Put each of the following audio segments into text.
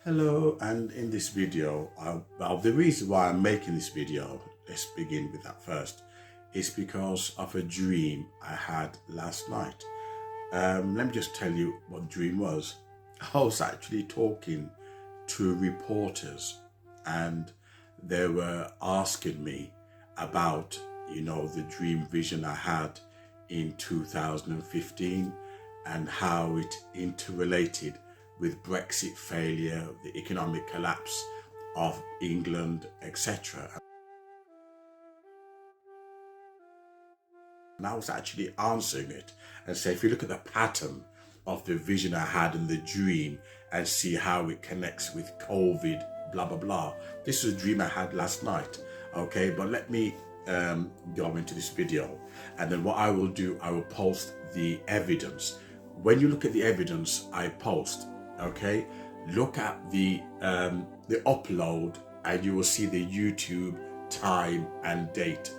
Hello, and in this video, the reason why I'm making this video, let's begin with that first, is because of a dream I had last night. Let me just tell you what the dream was. I was actually talking to reporters and they were asking me about, the dream vision I had in 2015 and how it interrelated with Brexit failure, the economic collapse of England, etc. And I was actually answering it and say, if you look at the pattern of the vision I had in the dream and see how it connects with COVID, blah, blah, blah. This was a dream I had last night, okay? But let me go into this video. And then what I will do, I will post the evidence. When you look at the evidence I post, okay, look at the upload and you will see the YouTube time and date.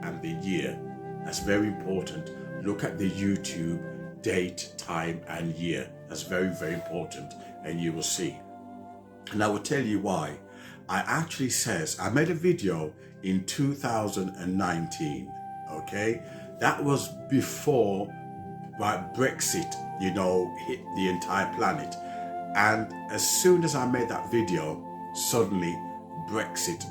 And the year. That's very important. Look at the YouTube date, time and year. That's very, very important, and you will see. And I will tell you why. I made a video in 2019, okay? That was before Brexit, hit the entire planet. And as soon as I made that video, suddenly Brexit,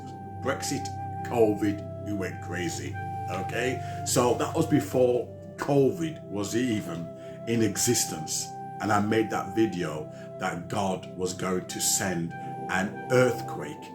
COVID, we went crazy, okay? So that was before COVID was even in existence. And I made that video that God was going to send an earthquake.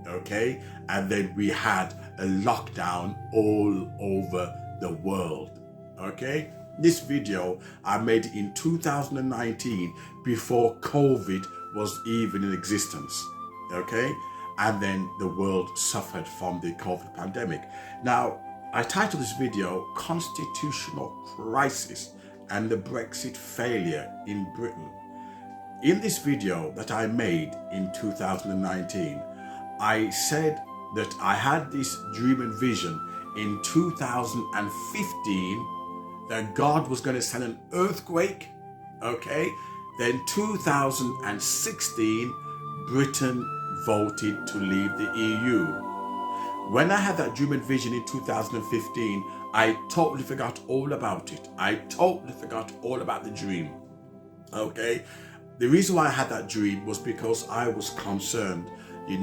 Okay, and then we had a lockdown all over the world. Okay, this video I made in 2019 before COVID was even in existence. Okay, and then the world suffered from the COVID pandemic. Now, I titled this video Constitutional Crisis and the Brexit Failure in Britain. In this video that I made in 2019, I said that I had this dream and vision in 2015 that God was going to send an earthquake, okay? Then 2016, Britain voted to leave the EU. When I had that dream and vision in 2015, I totally forgot all about it. I totally forgot all about the dream, okay? The reason why I had that dream was because I was concerned,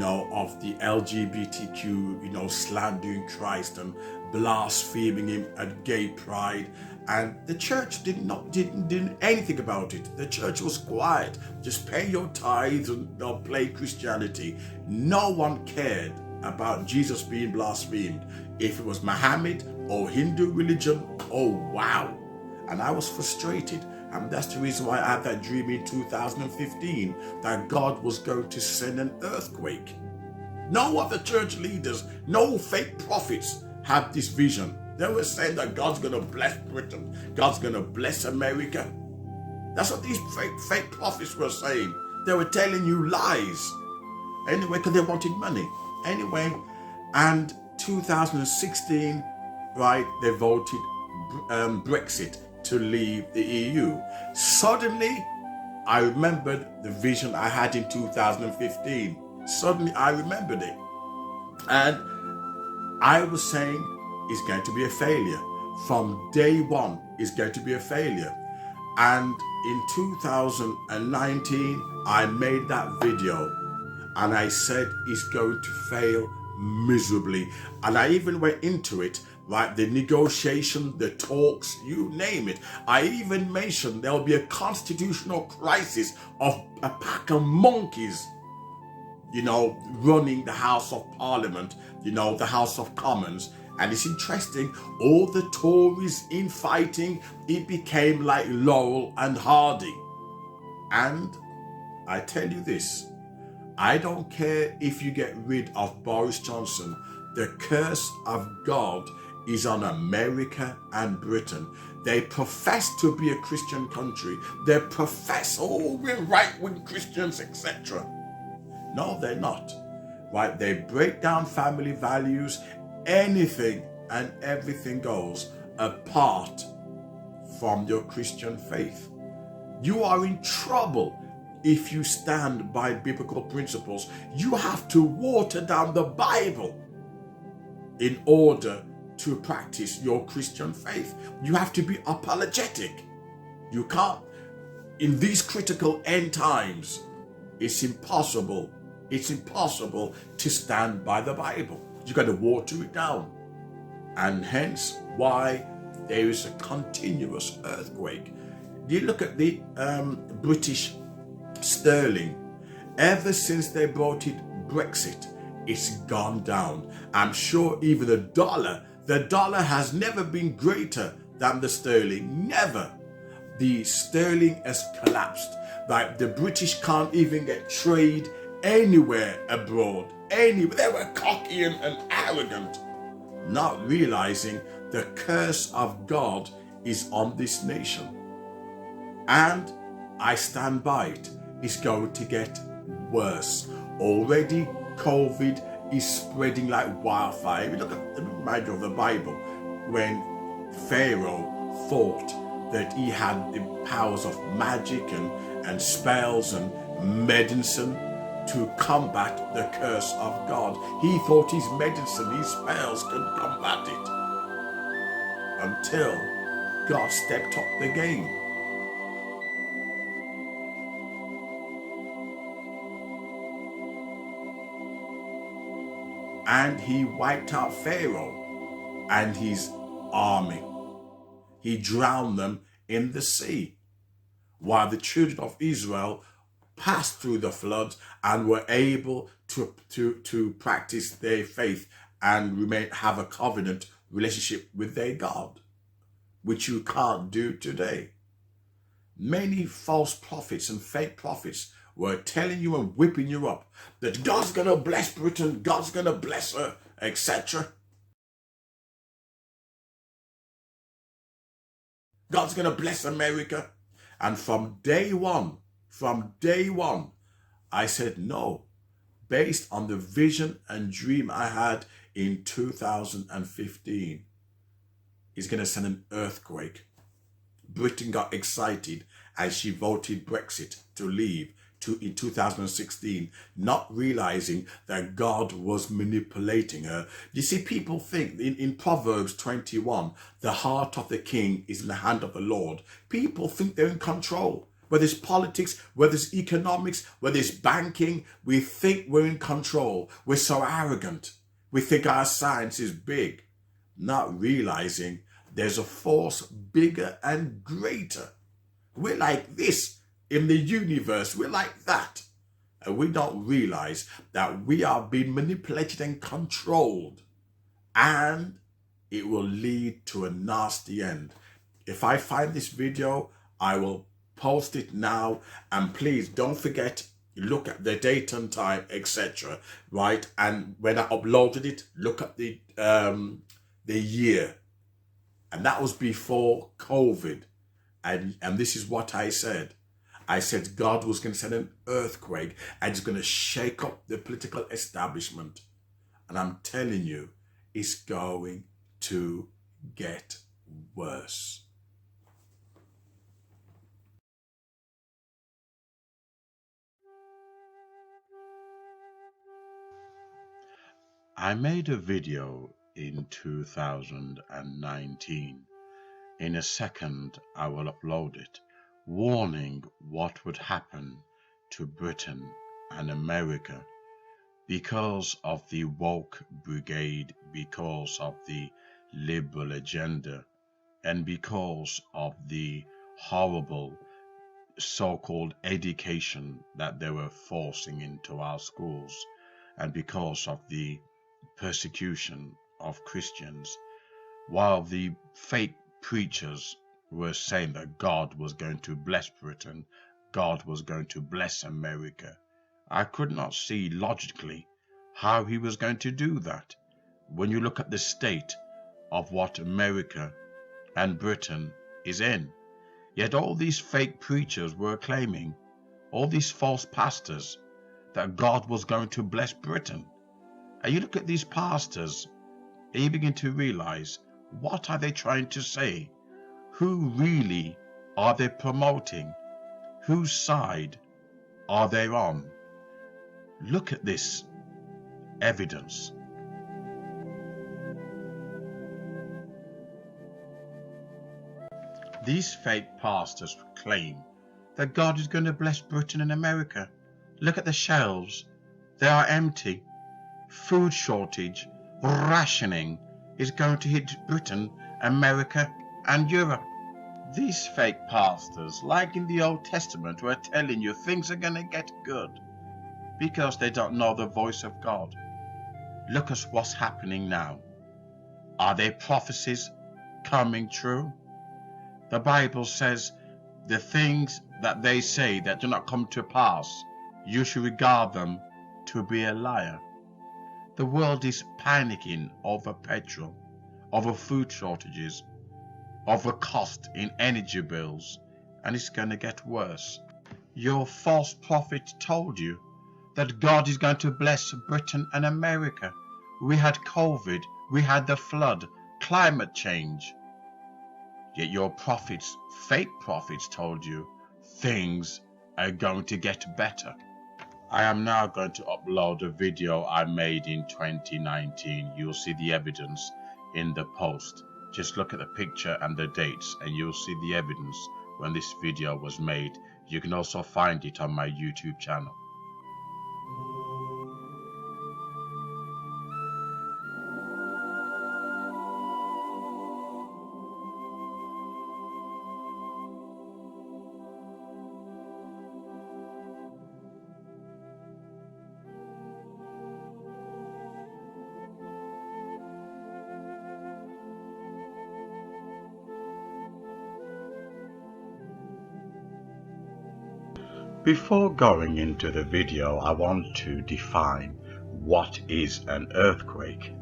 of the LGBTQ, slandering Christ and blaspheming him at gay pride. And the church didn't anything about it. The church was quiet. Just pay your tithes and play Christianity. No one cared about Jesus being blasphemed. If it was Muhammad or Hindu religion, oh wow. And I was frustrated. And that's the reason why I had that dream in 2015 that God was going to send an earthquake. No other church leaders, no fake prophets had this vision. They were saying that God's going to bless Britain. God's going to bless America. That's what these fake prophets were saying. They were telling you lies. Anyway, because they wanted money. Anyway, and 2016, they voted Brexit to leave the EU. Suddenly, I remembered the vision I had in 2015. Suddenly, I remembered it. And I was saying it's going to be a failure. From day one, it's going to be a failure. And in 2019, I made that video and I said it's going to fail miserably. And I even went into it, the negotiation, the talks, you name it. I even mentioned there'll be a constitutional crisis of a pack of monkeys, running the House of Parliament, the House of Commons. And it's interesting, all the Tories infighting, it became like Laurel and Hardy. And I tell you this, I don't care if you get rid of Boris Johnson, the curse of God is on America and Britain. They profess to be a Christian country. They profess, we're right-wing Christians, etc. No, they're not. right? They break down family values. Anything and everything goes apart from your Christian faith. You are in trouble if you stand by biblical principles. You have to water down the Bible in order to practice your Christian faith. You have to be apologetic. You can't, in these critical end times, it's impossible to stand by the Bible. You got to water it down. And hence why there is a continuous earthquake. You look at the British sterling. Ever since they brought it Brexit, it's gone down. I'm sure even the dollar has never been greater than the sterling. Never. The sterling has collapsed. Like the British can't even get trade anywhere abroad. Anywhere. They were cocky and arrogant, not realizing the curse of God is on this nation. And I stand by it. It's going to get worse. Already COVID is spreading like wildfire. Look at the reminder of the Bible when Pharaoh thought that he had the powers of magic and spells and medicine to combat the curse of God. He thought his medicine, his spells could combat it until God stepped up the game. And he wiped out Pharaoh and his army. He drowned them in the sea, while the children of Israel passed through the floods and were able to practice their faith and have a covenant relationship with their God, which you can't do today. Many false prophets and fake prophets were telling you and whipping you up that God's going to bless Britain, God's going to bless her, etc. God's going to bless America. And from day one, I said no, based on the vision and dream I had in 2015. He's going to send an earthquake. Britain got excited as she voted Brexit to leave in 2016, not realizing that God was manipulating her. You see, people think in Proverbs 21, the heart of the king is in the hand of the Lord. People think they're in control. Whether it's politics, whether it's economics, whether it's banking, we think we're in control. We're so arrogant. We think our science is big, not realizing there's a force bigger and greater. We're like this in the universe. We're like that. And we don't realize that we are being manipulated and controlled. And it will lead to a nasty end. If I find this video, I will post it now. And please don't forget, look at the date and time, etc. Right? And when I uploaded it, look at the year. And that was before COVID. And this is what I said. I said God was going to send an earthquake and it's going to shake up the political establishment. And I'm telling you, it's going to get worse. I made a video in 2019. In a second, I will upload it, warning what would happen to Britain and America because of the woke brigade, because of the liberal agenda, and because of the horrible so-called education that they were forcing into our schools, and because of the persecution of Christians, while the fake preachers were saying that God was going to bless Britain, God was going to bless America. I could not see logically how he was going to do that when you look at the state of what America and Britain is in. Yet all these fake preachers were claiming, all these false pastors, that God was going to bless Britain. And you look at these pastors, and you begin to realize, what are they trying to say? Who really are they promoting? Whose side are they on? Look at this evidence. These fake pastors claim that God is going to bless Britain and America. Look at the shelves. They are empty. Food shortage, rationing is going to hit Britain, America and Europe. These fake pastors, like in the Old Testament, were telling you things are going to get good because they don't know the voice of God. Look at what's happening now. Are their prophecies coming true? The Bible says the things that they say that do not come to pass, you should regard them to be a liar. The world is panicking over petrol, over food shortages, over cost in energy bills, and it's going to get worse. Your false prophet told you that God is going to bless Britain and America. We had COVID, we had the flood, climate change. Yet your prophets, fake prophets, told you things are going to get better. I am now going to upload a video I made in 2019. You'll see the evidence in the post. Just look at the picture and the dates and you'll see the evidence when this video was made. You can also find it on my YouTube channel. Before going into the video, I want to define what is an earthquake.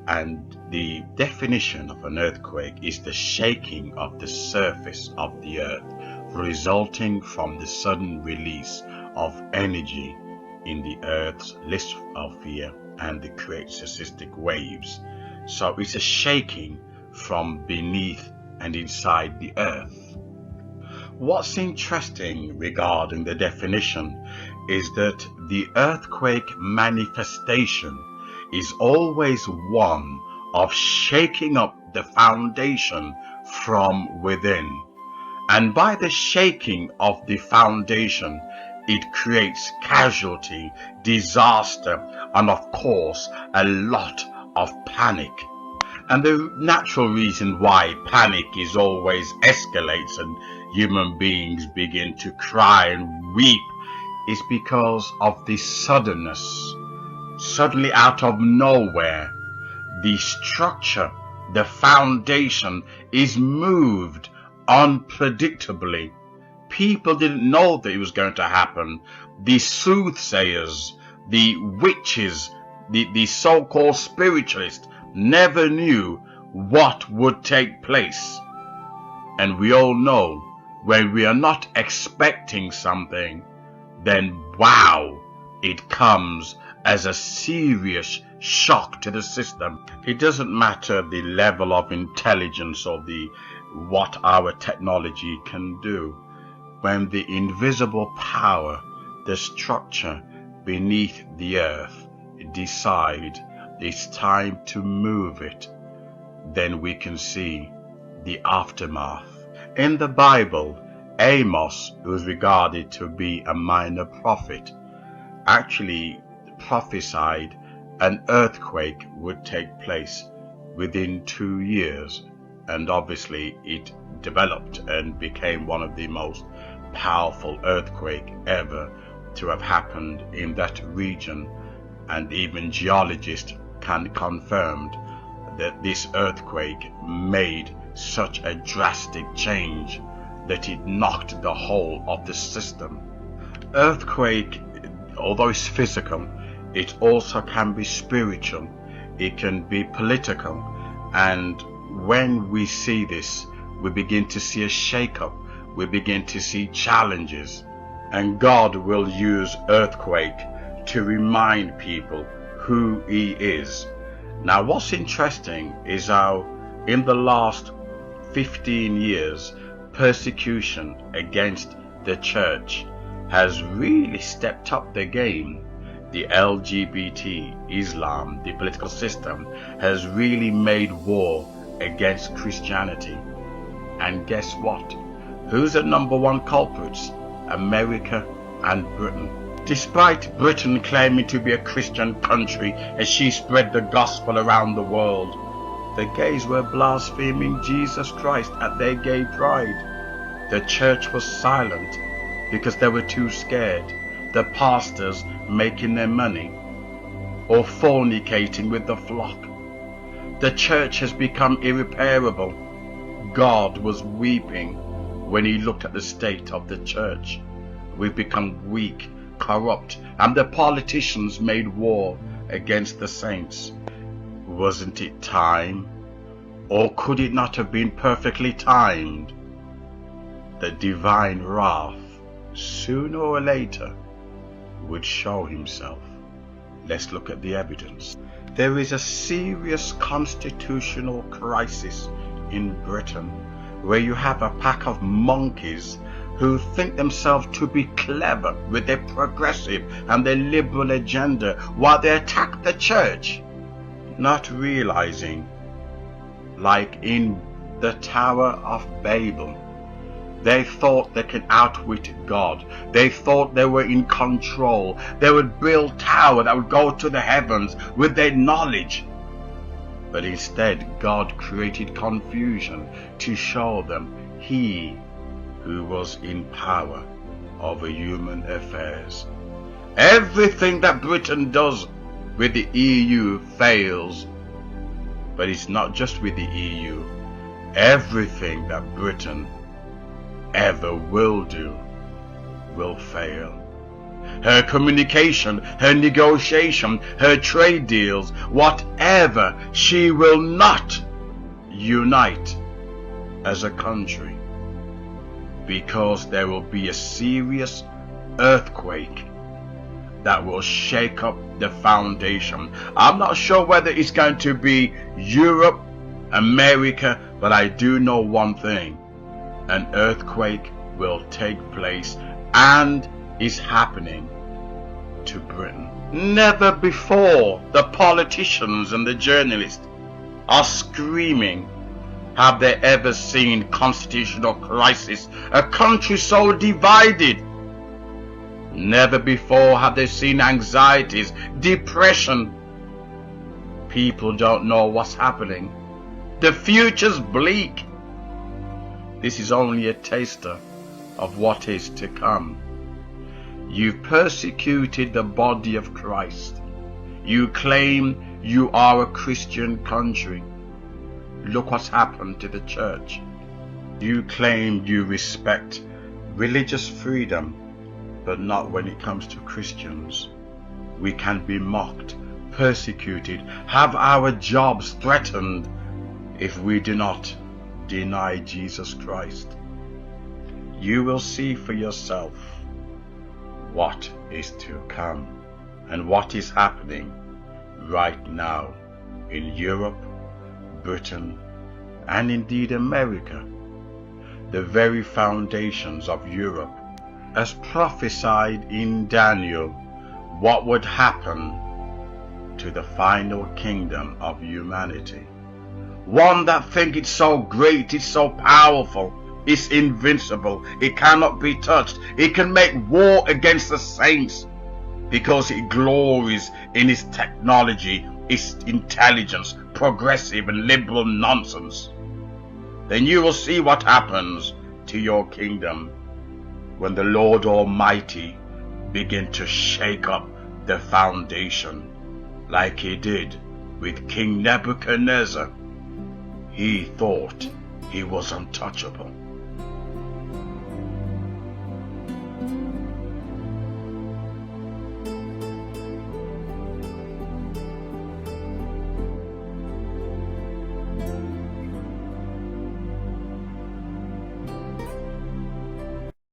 And the definition of an earthquake is the shaking of the surface of the earth resulting from the sudden release of energy in the earth's lithosphere, and it creates acoustic waves. So it's a shaking from beneath and inside the earth. What's interesting regarding the definition is that the earthquake manifestation is always one of shaking up the foundation from within. And by the shaking of the foundation, it creates casualty, disaster, and of course, a lot of panic. And the natural reason why panic is always escalates and human beings begin to cry and weep is because of the suddenness. Suddenly out of nowhere, the structure, the foundation is moved unpredictably. People didn't know that it was going to happen. The soothsayers, the witches, the so-called spiritualists never knew what would take place. And we all know when we are not expecting something, then wow, it comes as a serious shock to the system. It doesn't matter the level of intelligence or what our technology can do. When the invisible power, the structure beneath the earth, decide it's time to move it, then we can see the aftermath. In the Bible, Amos, who is regarded to be a minor prophet, actually prophesied an earthquake would take place within 2 years, and obviously it developed and became one of the most powerful earthquakes ever to have happened in that region. And even geologists can confirm that this earthquake made such a drastic change that it knocked the whole of the system. Earthquake, although it's physical, it also can be spiritual, it can be political, and when we see this, we begin to see a shake-up, we begin to see challenges, and God will use earthquake to remind people who he is. Now what's interesting is how in the last 15 years persecution against the church has really stepped up the game. The LGBT, Islam, the political system has really made war against Christianity. And guess what? Who's the number one culprits? America and Britain. Despite Britain claiming to be a Christian country as she spread the gospel around the world, the gays were blaspheming Jesus Christ at their gay pride. The church was silent because they were too scared. The pastors making their money or fornicating with the flock. The church has become irreparable. God was weeping when he looked at the state of the church. We've become weak, corrupt, and the politicians made war against the saints. Wasn't it time? Or could it not have been perfectly timed? The divine wrath, sooner or later, would show himself. Let's look at the evidence. There is a serious constitutional crisis in Britain where you have a pack of monkeys who think themselves to be clever with their progressive and their liberal agenda while they attack the church, not realizing, like in the Tower of Babel, they thought they could outwit God. They thought they were in control. They would build a tower that would go to the heavens with their knowledge. But instead, God created confusion to show them he who was in power over human affairs. Everything that Britain does with the EU fails. But it's not just with the EU. Everything that Britain ever will do will fail. Her communication, her negotiation, her trade deals, whatever, she will not unite as a country, because there will be a serious earthquake that will shake up the foundation. I'm not sure whether it's going to be Europe, America, but I do know one thing. An earthquake will take place and is happening to Britain. Never before the politicians and the journalists are screaming, have they ever seen constitutional crisis, a country so divided? Never before have they seen anxieties, depression. People don't know what's happening. The future's bleak. This is only a taster of what is to come. You've persecuted the body of Christ. You claim you are a Christian country. Look what's happened to the church. You claim you respect religious freedom, but not when it comes to Christians. We can be mocked, persecuted, have our jobs threatened if we do not deny Jesus Christ. You will see for yourself what is to come and what is happening right now in Europe, Britain, and indeed America. The very foundations of Europe, as prophesied in Daniel, what would happen to the final kingdom of humanity. One that think it's so great, it's so powerful, it's invincible, it cannot be touched. It can make war against the saints because it glories in its technology, its intelligence, progressive and liberal nonsense. Then you will see what happens to your kingdom when the Lord Almighty begin to shake up the foundation like he did with King Nebuchadnezzar. He thought he was untouchable.